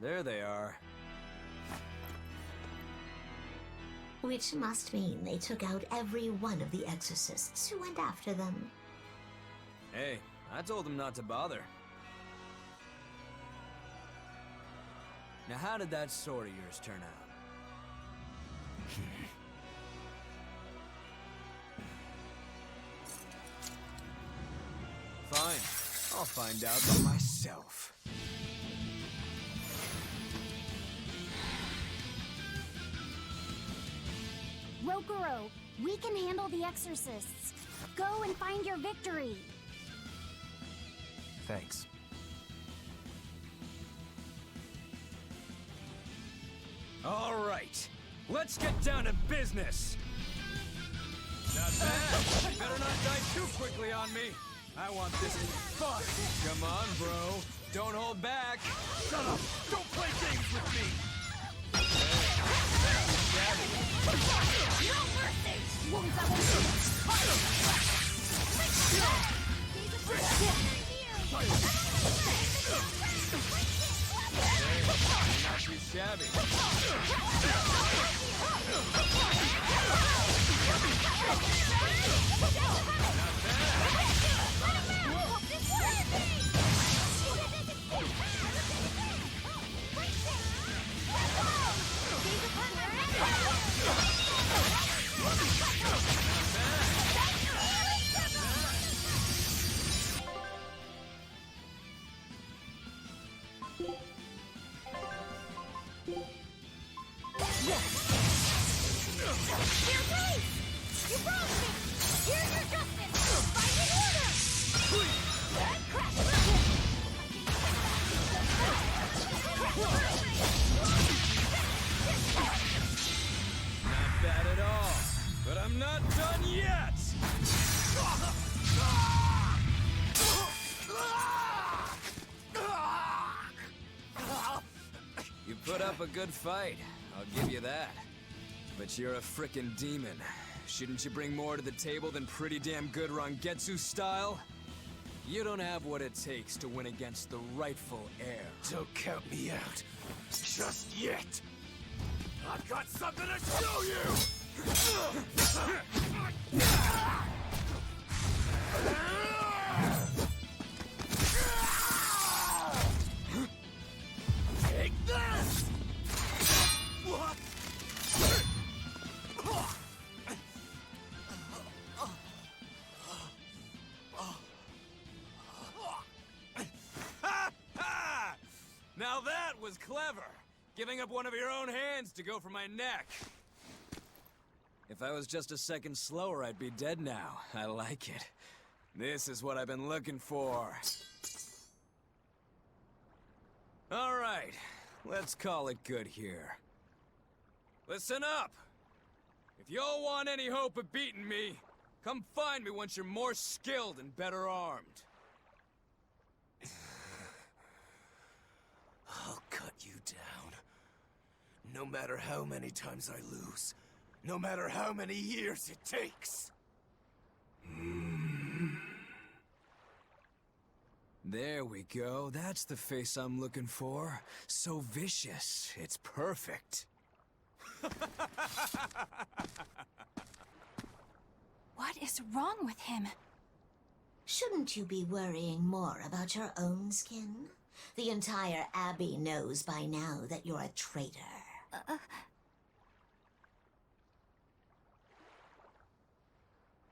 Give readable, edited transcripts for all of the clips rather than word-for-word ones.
There they are. Which must mean they took out every one of the exorcists who went after them. Hey, I told them not to bother. Now how did that sword of yours turn out? Fine, I'll find out for myself. Rokuro, we can handle the exorcists. Go and find your victory. Thanks. All right, let's get down to business. Not bad. You better not die too quickly on me. I want this to be fun. Come on, bro. Don't hold back. Shut up. Don't play games with me. No mercy! Won't double Not too shabby. Not bad at all, but I'm not done yet! You put up a good fight, I'll give you that. But you're a frickin' demon. Shouldn't you bring more to the table than pretty damn good Rangetsu style? You don't have what it takes to win against the rightful heir. Don't count me out. Just yet. I've got something to show you! Take this! What? Now that was clever! Giving up one of your own hands to go for my neck. If I was just a second slower, I'd be dead now. I like it. This is what I've been looking for. All right, let's call it good here. Listen up! If y'all want any hope of beating me, come find me once you're more skilled and better armed. I'll cut you down. No matter how many times I lose. No matter how many years it takes. There we go. That's the face I'm looking for. So vicious. It's perfect. What is wrong with him? Shouldn't you be worrying more about your own skin? The entire Abbey knows by now that you're a traitor.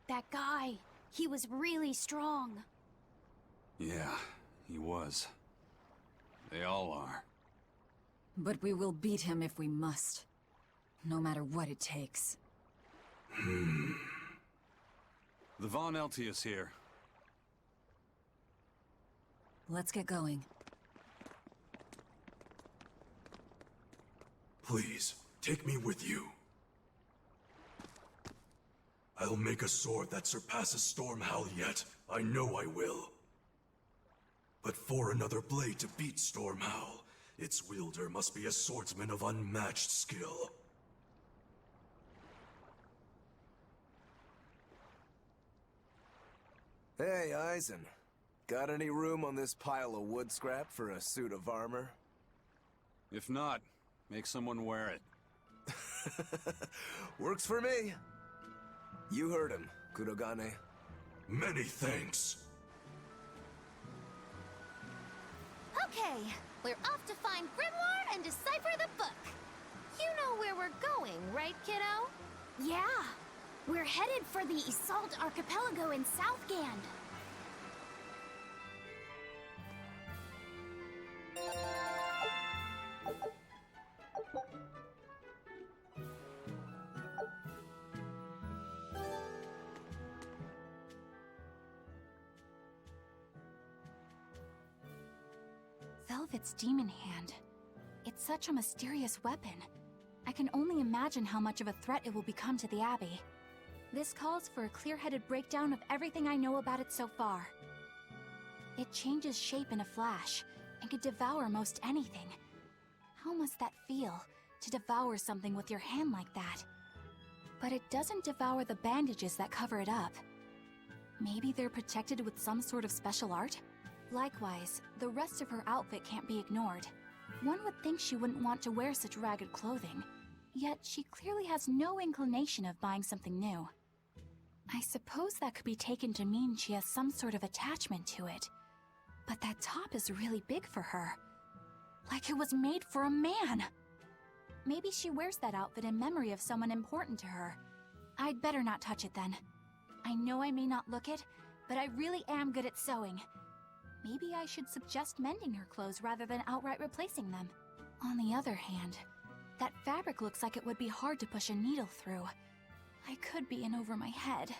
That guy, he was really strong. Yeah, he was. They all are. But we will beat him if we must. No matter what it takes. The Von Eltius here. Let's get going. Please, take me with you. I'll make a sword that surpasses Stormhowl yet. I know I will. But for another blade to beat Stormhowl, its wielder must be a swordsman of unmatched skill. Hey, Eisen. Got any room on this pile of wood scrap for a suit of armor? If not, make someone wear it. Works for me. You heard him, Kurogane. Many thanks. Okay, we're off to find Grimoire and decipher the book. You know where we're going, right, kiddo? Yeah, we're headed for the Assault Archipelago in Southgand. Velvet's demon hand. It's such a mysterious weapon. I can only imagine how much of a threat it will become to the Abbey. This calls for a clear-headed breakdown of everything I know about it so far. It changes shape in a flash, and could devour most anything. How must that feel, to devour something with your hand like that? But it doesn't devour the bandages that cover it up. Maybe they're protected with some sort of special art? Likewise, the rest of her outfit can't be ignored. One would think she wouldn't want to wear such ragged clothing, yet she clearly has no inclination of buying something new. I suppose that could be taken to mean she has some sort of attachment to it. But that top is really big for her. Like it was made for a man. Maybe she wears that outfit in memory of someone important to her. I'd better not touch it then. I know I may not look it, but I really am good at sewing. Maybe I should suggest mending her clothes rather than outright replacing them. On the other hand, that fabric looks like it would be hard to push a needle through. I could be in over my head.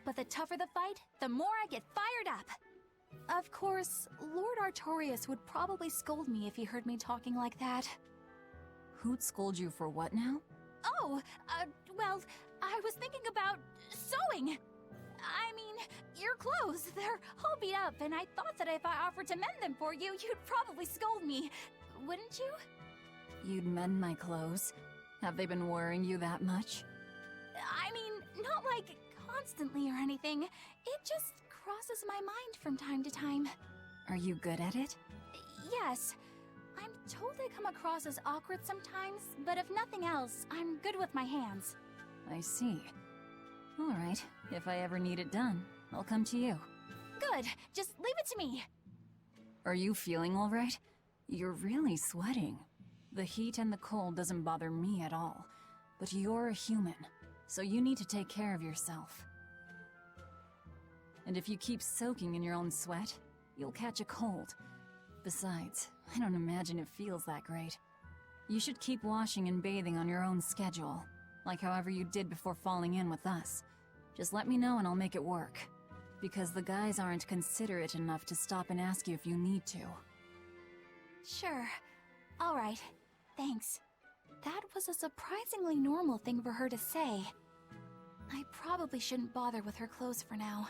But the tougher the fight, the more I get fired up! Of course, Lord Artorias would probably scold me if he heard me talking like that. Who'd scold you for what now? Oh, well, I was thinking about sewing! I mean, your clothes, they're all beat up, and I thought that if I offered to mend them for you, you'd probably scold me. Wouldn't you? You'd mend my clothes? Have they been worrying you that much? I mean, not like constantly or anything. It just crosses my mind from time to time. Are you good at it? Yes. I'm told I come across as awkward sometimes, but if nothing else, I'm good with my hands. I see. Alright, if I ever need it done, I'll come to you. Good, just leave it to me. Are you feeling alright? You're really sweating. The heat and the cold doesn't bother me at all. But you're a human, so you need to take care of yourself. And if you keep soaking in your own sweat, you'll catch a cold. Besides, I don't imagine it feels that great. You should keep washing and bathing on your own schedule, like however you did before falling in with us. Just let me know and I'll make it work. Because the guys aren't considerate enough to stop and ask you if you need to. Sure. Alright. Thanks. That was a surprisingly normal thing for her to say. I probably shouldn't bother with her clothes for now.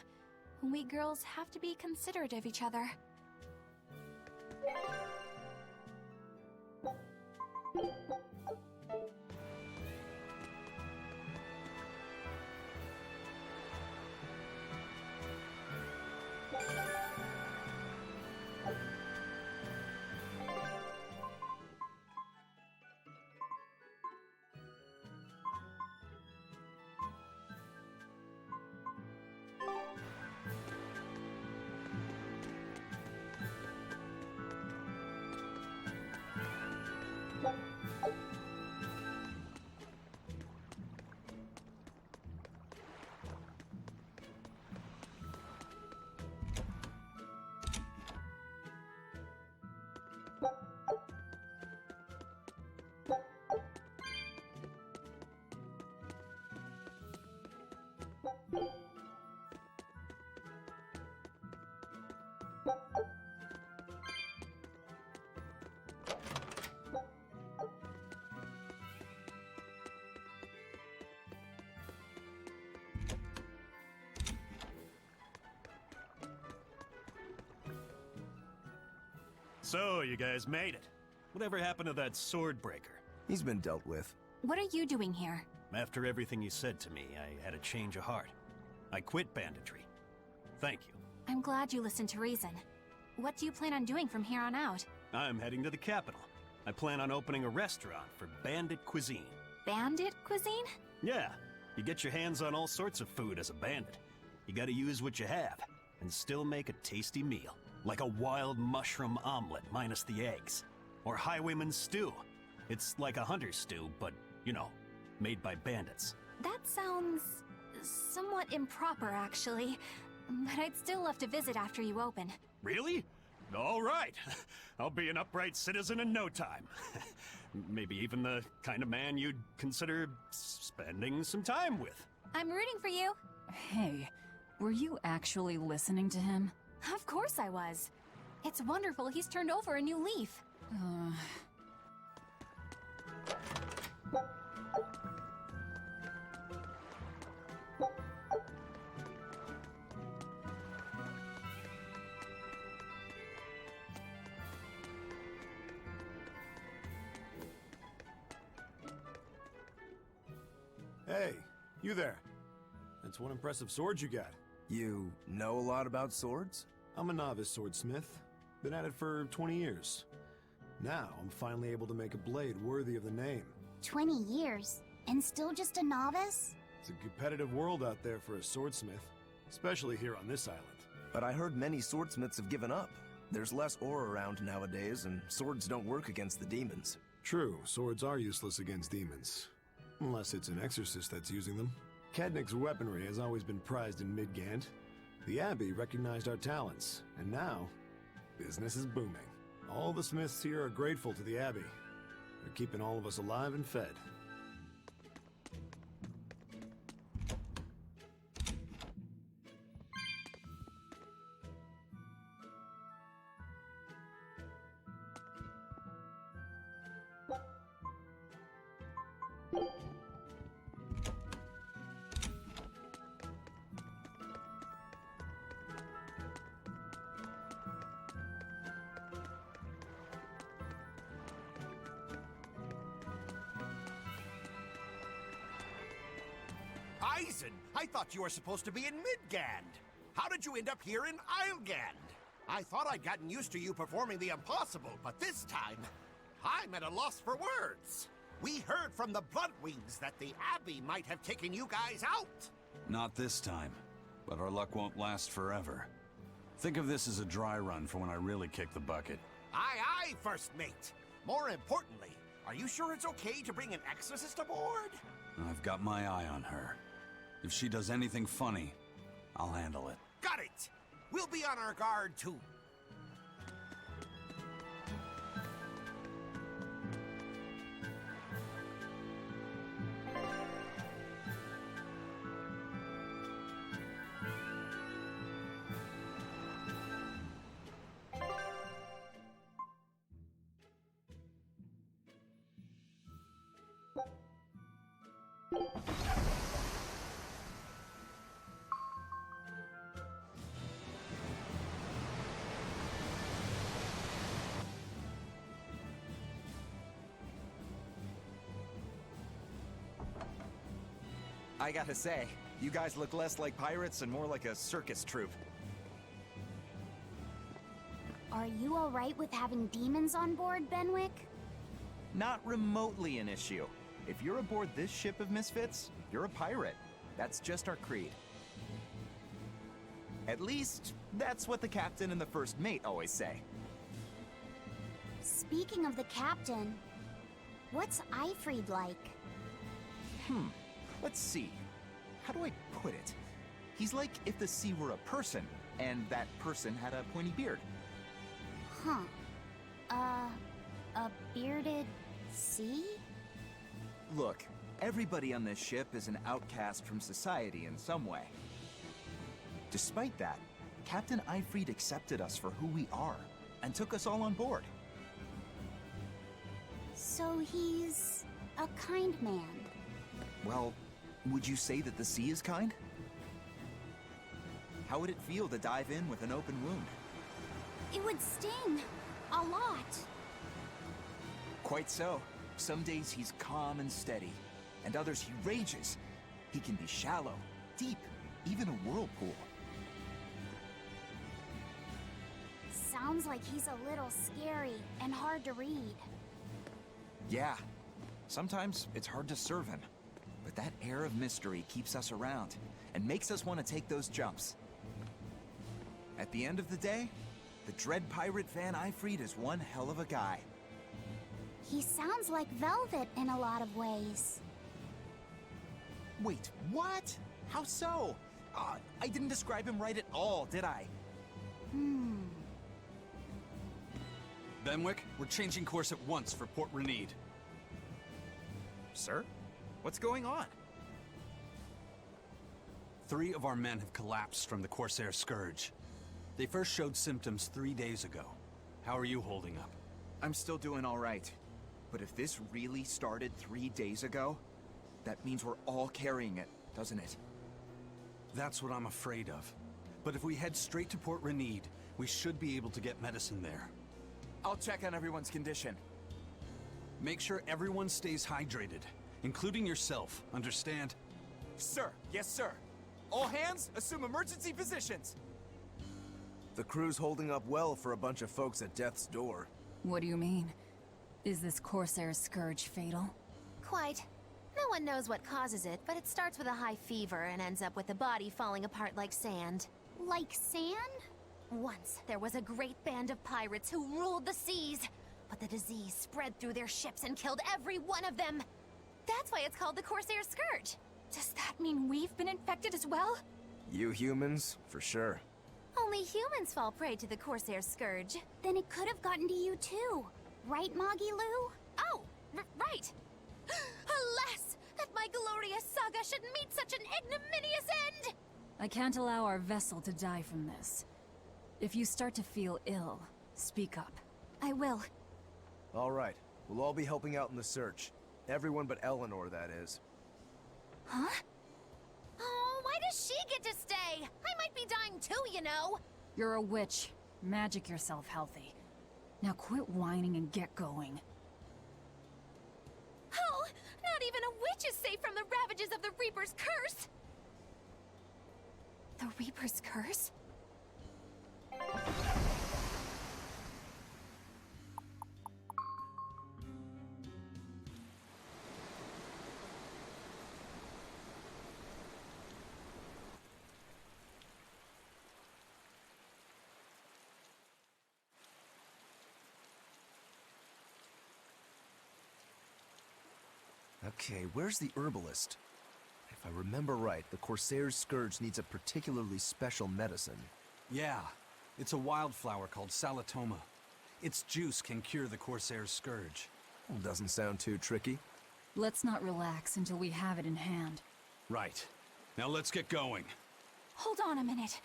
We girls have to be considerate of each other. So, you guys made it. Whatever happened to that sword breaker? He's been dealt with. What are you doing here? After everything you said to me, I had a change of heart. I quit banditry. Thank you. I'm glad you listened to reason. What do you plan on doing from here on out? I'm heading to the capital. I plan on opening a restaurant for bandit cuisine. Bandit cuisine? Yeah, you get your hands on all sorts of food as a bandit. You gotta use what you have, and still make a tasty meal. Like a wild mushroom omelet minus the eggs. Or highwayman's stew. It's like a hunter's stew, but, you know, made by bandits. That sounds somewhat improper, actually. But I'd still love to visit after you open. Really? All right. I'll be an upright citizen in no time. Maybe even the kind of man you'd consider spending some time with. I'm rooting for you. Hey, were you actually listening to him? Of course I was. It's wonderful he's turned over a new leaf. Hey, you there. That's one impressive sword you got. You know a lot about swords? I'm a novice swordsmith. Been at it for 20 years. Now, I'm finally able to make a blade worthy of the name. 20 years, and still just a novice? It's a competitive world out there for a swordsmith, especially here on this island. But I heard many swordsmiths have given up. There's less ore around nowadays, and swords don't work against the demons. True, swords are useless against demons. Unless it's an exorcist that's using them. Kednick's weaponry has always been prized in Midgand. The Abbey recognized our talents, and now, business is booming. All the smiths here are grateful to the Abbey. They're keeping all of us alive and fed. Eisen, I thought you were supposed to be in Midgand. How did you end up here in Islegand? I thought I'd gotten used to you performing the impossible, but this time, I'm at a loss for words. We heard from the Bloodwings that the Abbey might have taken you guys out. Not this time, but our luck won't last forever. Think of this as a dry run for when I really kick the bucket. Aye, aye, First Mate. More importantly, are you sure it's okay to bring an exorcist aboard? I've got my eye on her. If she does anything funny, I'll handle it. Got it! We'll be on our guard, too. I gotta say, you guys look less like pirates and more like a circus troupe. Are you alright with having demons on board, Benwick? Not remotely an issue. If you're aboard this ship of misfits, you're a pirate. That's just our creed. At least, that's what the captain and the first mate always say. Speaking of the captain, what's Eifried like? Let's see. How do I put it? He's like if the sea were a person, and that person had a pointy beard. Huh. A bearded sea? Look, everybody on this ship is an outcast from society in some way. Despite that, Captain Eifried accepted us for who we are, and took us all on board. So he's a kind man. Well, would you say that the sea is kind? How would it feel to dive in with an open wound? It would sting. A lot. Quite so. Some days he's calm and steady, and others he rages. He can be shallow, deep, even a whirlpool. Sounds like he's a little scary and hard to read. Yeah, sometimes it's hard to serve him. But that air of mystery keeps us around, and makes us want to take those jumps. At the end of the day, the dread pirate Van Eifried is one hell of a guy. He sounds like Velvet in a lot of ways. Wait, what? How so? I didn't describe him right at all, did I? Benwick, we're changing course at once for Port Renede. Sir? What's going on? 3 of our men have collapsed from the Corsair Scourge. They first showed symptoms 3 days ago. How are you holding up? I'm still doing all right. But if this really started 3 days ago, that means we're all carrying it, doesn't it? That's what I'm afraid of. But if we head straight to Port Renede, we should be able to get medicine there. I'll check on everyone's condition. Make sure everyone stays hydrated, including yourself, understand? Sir, yes sir. All hands, assume emergency positions. The crew's holding up well for a bunch of folks at death's door. What do you mean? Is this Corsair Scourge fatal? Quite. No one knows what causes it, but it starts with a high fever and ends up with the body falling apart like sand. Like sand? Once, there was a great band of pirates who ruled the seas, but the disease spread through their ships and killed every one of them. That's why it's called the Corsair Scourge. Does that mean we've been infected as well? You humans, for sure. Only humans fall prey to the Corsair Scourge. Then it could have gotten to you too. Right, Moggy Lou? Oh, right. Alas, that my glorious saga should meet such an ignominious end! I can't allow our vessel to die from this. If you start to feel ill, speak up. I will. All right, we'll all be helping out in the search. Everyone but Eleanor, that is. Huh? Oh, why does she get to stay? I might be dying too, you know. You're a witch. Magic yourself healthy. Now quit whining and get going. Oh, not even a witch is safe from the ravages of the Reaper's curse! The Reaper's curse? Okay, where's the herbalist? If I remember right, the Corsair's Scourge needs a particularly special medicine. Yeah, it's a wildflower called Salatoma. Its juice can cure the Corsair's Scourge. Well, doesn't sound too tricky. Let's not relax until we have it in hand. Right. Now let's get going. Hold on a minute.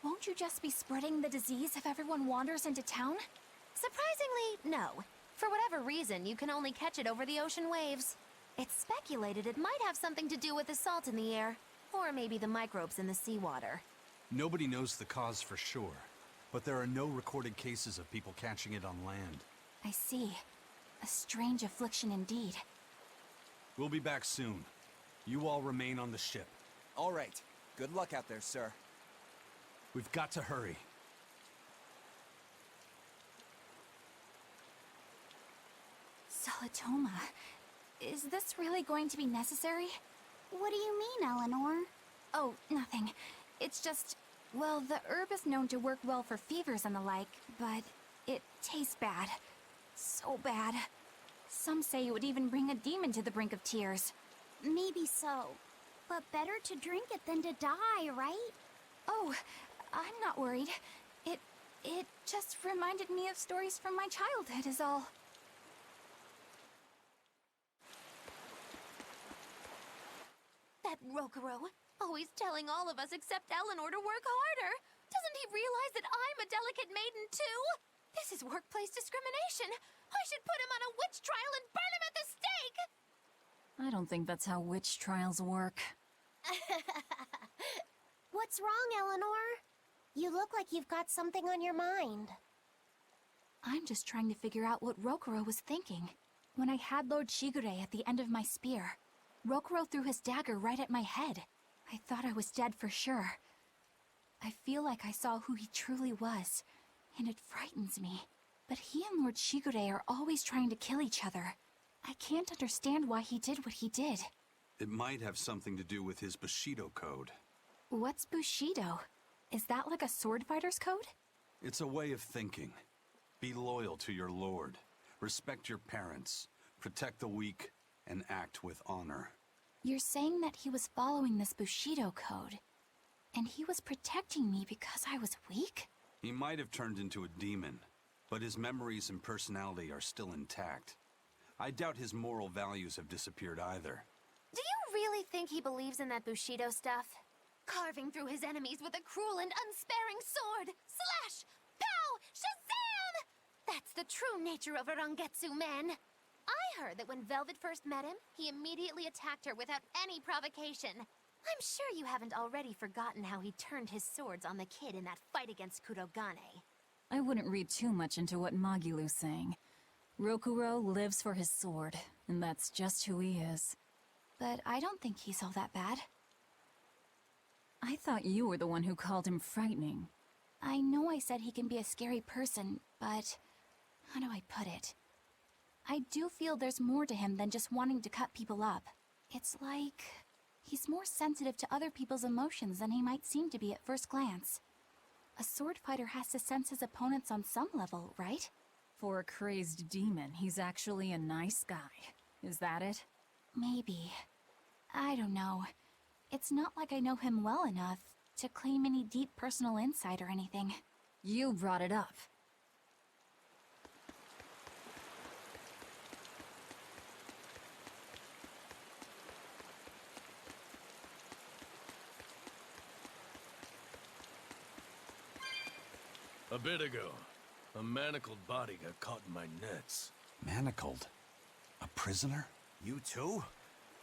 Won't you just be spreading the disease if everyone wanders into town? Surprisingly, no. For whatever reason, you can only catch it over the ocean waves. It's speculated it might have something to do with the salt in the air, or maybe the microbes in the seawater. Nobody knows the cause for sure, but there are no recorded cases of people catching it on land. I see. A strange affliction indeed. We'll be back soon. You all remain on the ship. All right. Good luck out there, sir. We've got to hurry. Salatoma. Is this really going to be necessary? What do you mean, Eleanor? Oh, nothing. It's just, well, the herb is known to work well for fevers and the like, but it tastes bad. So bad. Some say it would even bring a demon to the brink of tears. Maybe so. But better to drink it than to die, right? Oh, I'm not worried. It just reminded me of stories from my childhood is all. That Rokuro, always telling all of us except Eleanor to work harder. Doesn't he realize that I'm a delicate maiden too? This is workplace discrimination. I should put him on a witch trial and burn him at the stake! I don't think that's how witch trials work. What's wrong, Eleanor? You look like you've got something on your mind. I'm just trying to figure out what Rokuro was thinking. When I had Lord Shigure at the end of my spear, Rokuro threw his dagger right at my head. I thought I was dead for sure. I feel like I saw who he truly was, and it frightens me. But he and Lord Shigure are always trying to kill each other. I can't understand why he did what he did. It might have something to do with his Bushido code. What's Bushido? Is that like a sword fighter's code? It's a way of thinking. Be loyal to your lord. Respect your parents. Protect the weak. And act with honor. You're saying that he was following this Bushido code, and he was protecting me because I was weak? He might have turned into a demon, but his memories and personality are still intact. I doubt his moral values have disappeared either. Do you really think he believes in that Bushido stuff? Carving through his enemies with a cruel and unsparing sword! Slash! Pow! Shazam! That's the true nature of a Rangetsu man! I heard that when Velvet first met him, he immediately attacked her without any provocation. I'm sure you haven't already forgotten how he turned his swords on the kid in that fight against Kurogane. I wouldn't read too much into what Magilu's saying. Rokuro lives for his sword, and that's just who he is. But I don't think he's all that bad. I thought you were the one who called him frightening. I know I said he can be a scary person, but how do I put it? I do feel there's more to him than just wanting to cut people up. It's like he's more sensitive to other people's emotions than he might seem to be at first glance. A sword fighter has to sense his opponents on some level, right? For a crazed demon, he's actually a nice guy. Is that it? Maybe. I don't know. It's not like I know him well enough to claim any deep personal insight or anything. You brought it up. A bit ago, a manacled body got caught in my nets. Manacled? A prisoner? You too?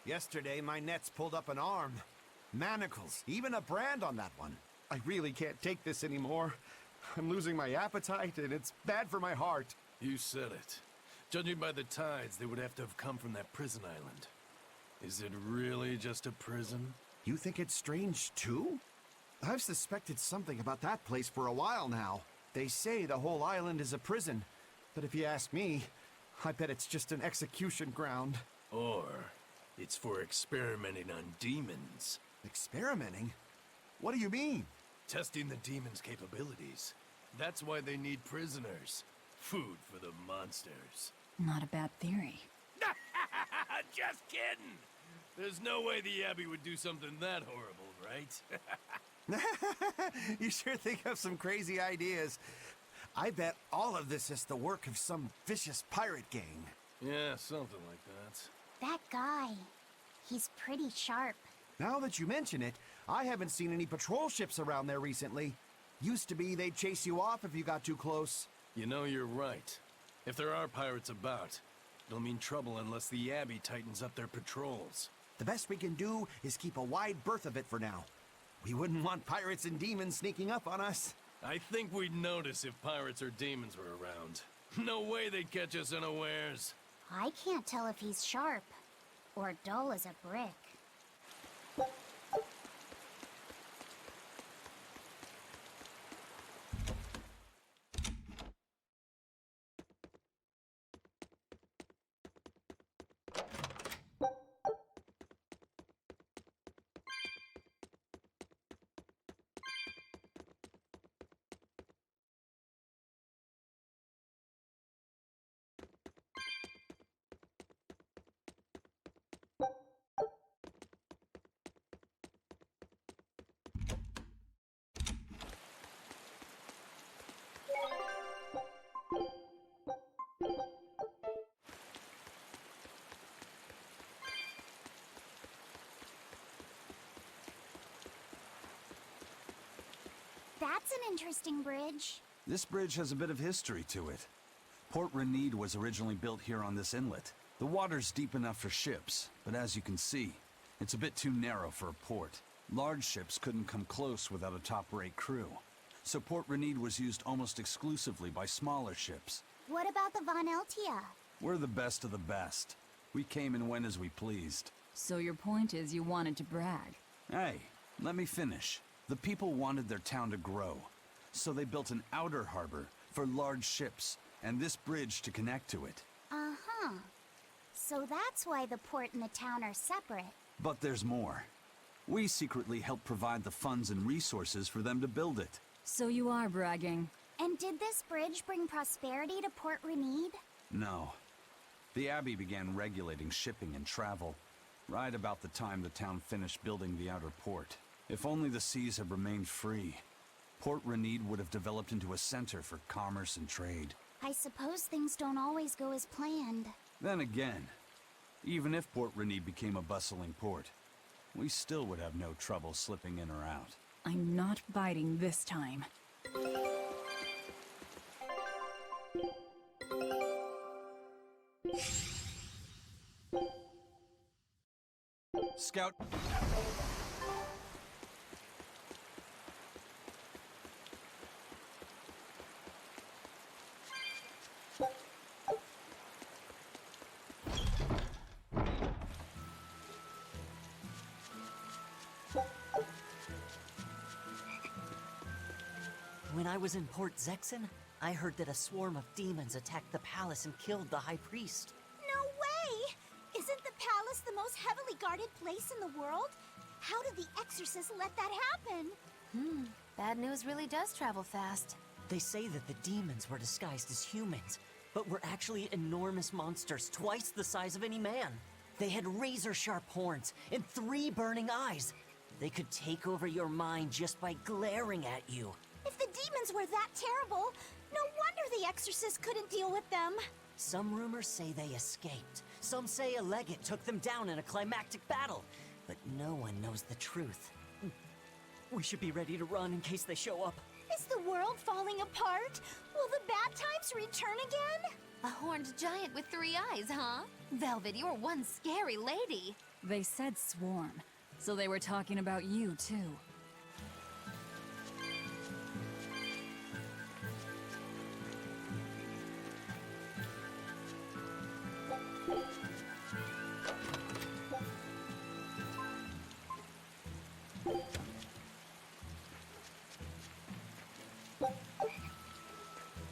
Yesterday, my nets pulled up an arm. Manacles, even a brand on that one. I really can't take this anymore. I'm losing my appetite, and it's bad for my heart. You said it. Judging by the tides, they would have to have come from that prison island. Is it really just a prison? You think it's strange, too? I've suspected something about that place for a while now. They say the whole island is a prison, but if you ask me, I bet it's just an execution ground. Or it's for experimenting on demons. Experimenting? What do you mean? Testing the demons' capabilities. That's why they need prisoners. Food for the monsters. Not a bad theory. Just kidding. There's no way the Abbey would do something that horrible, right? You sure think of some crazy ideas. I bet all of this is the work of some vicious pirate gang. Yeah, something like that. That guy. He's pretty sharp. Now that you mention it, I haven't seen any patrol ships around there recently. Used to be they'd chase you off if you got too close. You know, you're right. If there are pirates about, it'll mean trouble unless the Abbey tightens up their patrols. The best we can do is keep a wide berth of it for now. We wouldn't want pirates and demons sneaking up on us. I think we'd notice if pirates or demons were around. No way they'd catch us unawares. I can't tell if he's sharp or dull as a brick. That's an interesting bridge. This bridge has a bit of history to it. Port Renede was originally built here on this inlet. The water's deep enough for ships, but as you can see, it's a bit too narrow for a port. Large ships couldn't come close without a top-rate crew. So Port Renede was used almost exclusively by smaller ships. What about the Von Eltia? We're the best of the best. We came and went as we pleased. So your point is you wanted to brag? Hey, let me finish. The people wanted their town to grow, so they built an outer harbor for large ships, and this bridge to connect to it. Uh-huh. So that's why the port and the town are separate. But there's more. We secretly helped provide the funds and resources for them to build it. So you are bragging. And did this bridge bring prosperity to Port Renede? No. The Abbey began regulating shipping and travel, right about the time the town finished building the outer port. If only the seas had remained free, Port Renede would have developed into a center for commerce and trade. I suppose things don't always go as planned. Then again, even if Port Renede became a bustling port, we still would have no trouble slipping in or out. I'm not biting this time. Scout. When I was in Port Zexen, I heard that a swarm of demons attacked the palace and killed the High Priest. No way! Isn't the palace the most heavily guarded place in the world? How did the exorcists let that happen? Bad news really does travel fast. They say that the demons were disguised as humans, but were actually enormous monsters twice the size of any man. They had razor-sharp horns and 3 burning eyes. They could take over your mind just by glaring at you. If the demons were that terrible, no wonder the exorcists couldn't deal with them. Some rumors say they escaped. Some say a legate took them down in a climactic battle. But no one knows the truth. We should be ready to run in case they show up. Is the world falling apart? Will the bad times return again? A horned giant with 3 eyes, huh? Velvet, you're one scary lady. They said swarm, so they were talking about you, too.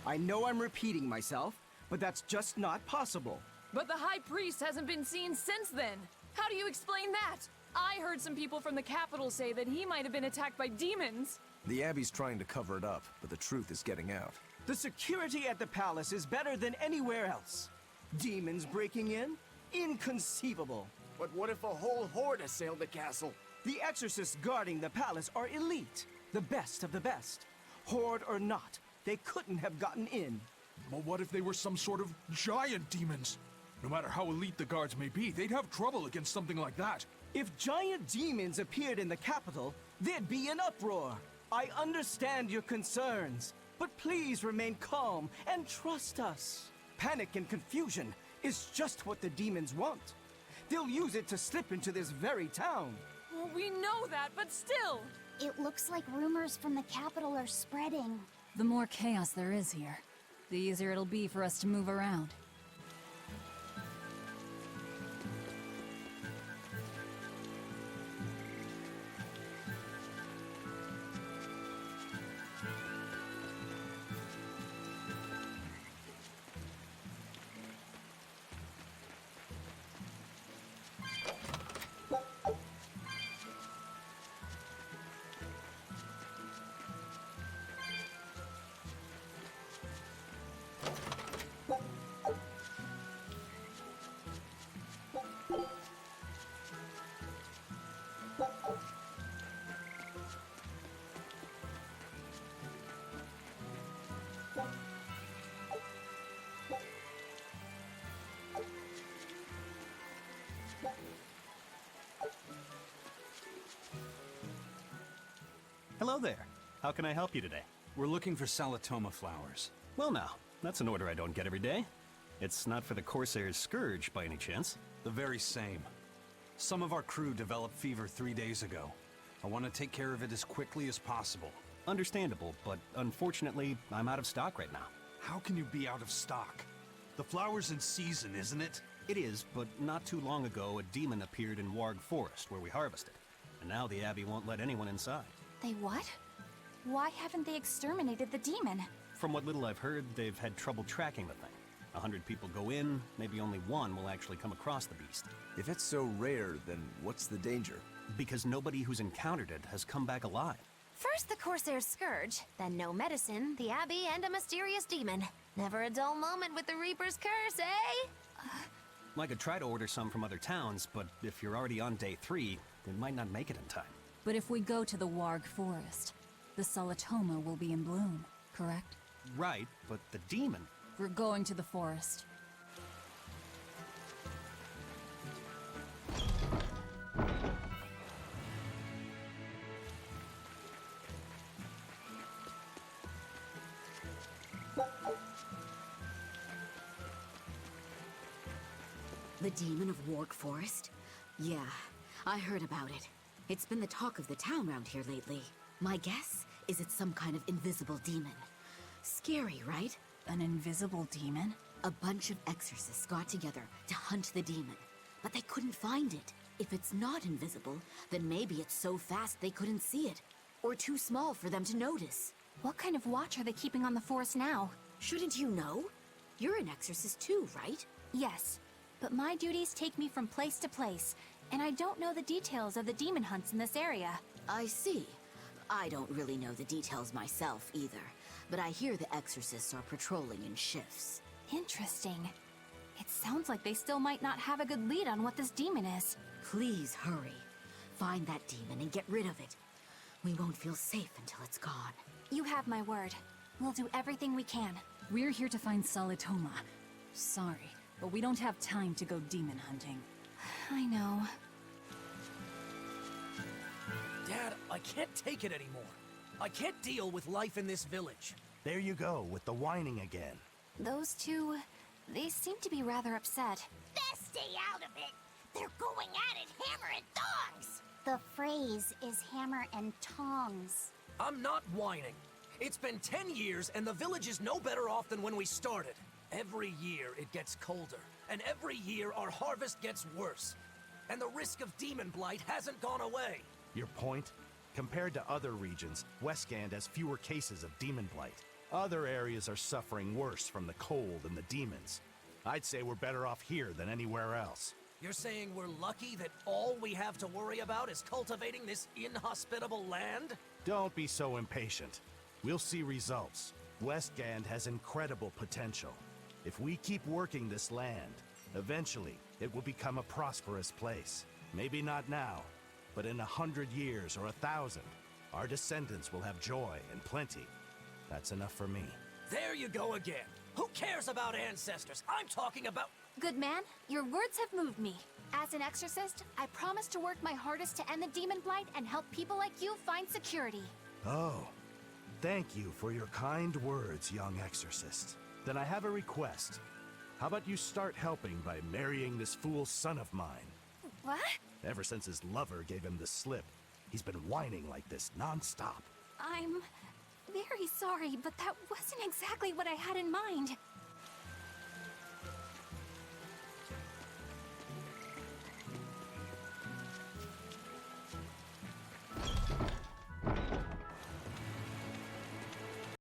I know I'm repeating myself, but that's just not possible. But the High Priest hasn't been seen since then. How do you explain that? I heard some people from the capital say that he might have been attacked by demons. The Abbey's trying to cover it up, but the truth is getting out. The security at the palace is better than anywhere else. Demons breaking in? Inconceivable. But what if a whole horde assailed the castle? The exorcists guarding the palace are elite, the best of the best. Horde or not, they couldn't have gotten in. Well, what if they were some sort of giant demons? No matter how elite the guards may be, they'd have trouble against something like that. If giant demons appeared in the capital, there'd be an uproar. I understand your concerns, but please remain calm and trust us. Panic and confusion is just what the demons want. They'll use it to slip into this very town. Well, we know that, but still! It looks like rumors from the capital are spreading. The more chaos there is here, the easier it'll be for us to move around. Hello there. How can I help you today? We're looking for Salatoma flowers. Well now, that's an order I don't get every day. It's not for the Corsair's Scourge, by any chance? The very same. Some of our crew developed fever 3 days ago. I want to take care of it as quickly as possible. Understandable, but unfortunately, I'm out of stock right now. How can you be out of stock? The flower's in season, isn't it? It is, but not too long ago, a demon appeared in Warg Forest, where we harvested. And now the Abbey won't let anyone inside. They what? Why haven't they exterminated the demon? From what little I've heard, they've had trouble tracking the thing. 100 people go in, maybe only one will actually come across the beast. If it's so rare, then what's the danger? Because nobody who's encountered it has come back alive. First the Corsair's Scourge, then no medicine, the Abbey, and a mysterious demon. Never a dull moment with the Reaper's Curse, eh? I could try to order some from other towns, but if you're already on day 3, they might not make it in time. But if we go to the Warg Forest, the Salatoma will be in bloom, correct? Right, but the demon... We're going to the forest. The demon of Warg Forest? Yeah, I heard about it. It's been the talk of the town around here lately. My guess is it's some kind of invisible demon. Scary, right? An invisible demon? A bunch of exorcists got together to hunt the demon, but they couldn't find it. If it's not invisible, then maybe it's so fast they couldn't see it, or too small for them to notice. What kind of watch are they keeping on the forest now? Shouldn't you know? You're an exorcist too, right? Yes, but my duties take me from place to place, and I don't know the details of the demon hunts in this area. I see. I don't really know the details myself either, but I hear the exorcists are patrolling in shifts. Interesting. It sounds like they still might not have a good lead on what this demon is. Please hurry. Find that demon and get rid of it. We won't feel safe until it's gone. You have my word. We'll do everything we can. We're here to find Salatoma. Sorry, but we don't have time to go demon hunting. I know. Dad, I can't take it anymore. I can't deal with life in this village. There you go, with the whining again. Those two, they seem to be rather upset. Best stay out of it. They're going at it hammer and tongs. The phrase is hammer and tongs. I'm not whining. It's been 10 years and the village is no better off than when we started. Every year it gets colder, and every year our harvest gets worse. And the risk of demon blight hasn't gone away. Your point? Compared to other regions, Westgand has fewer cases of demon blight. Other areas are suffering worse from the cold and the demons. I'd say we're better off here than anywhere else. You're saying we're lucky that all we have to worry about is cultivating this inhospitable land? Don't be so impatient. We'll see results. Westgand has incredible potential. If we keep working this land, Eventually, it will become a prosperous place. Maybe not now, but in 100 years or 1,000, our descendants will have joy and plenty. That's enough for me. There you go again. Who cares about ancestors? I'm talking about... Good man, your words have moved me. As an exorcist, I promise to work my hardest to end the demon blight and help people like you find security. Oh, thank you for your kind words, young exorcist. Then I have a request. How about you start helping by marrying this fool son of mine? What? Ever since his lover gave him the slip, he's been whining like this non-stop. I'm very sorry, but that wasn't exactly what I had in mind.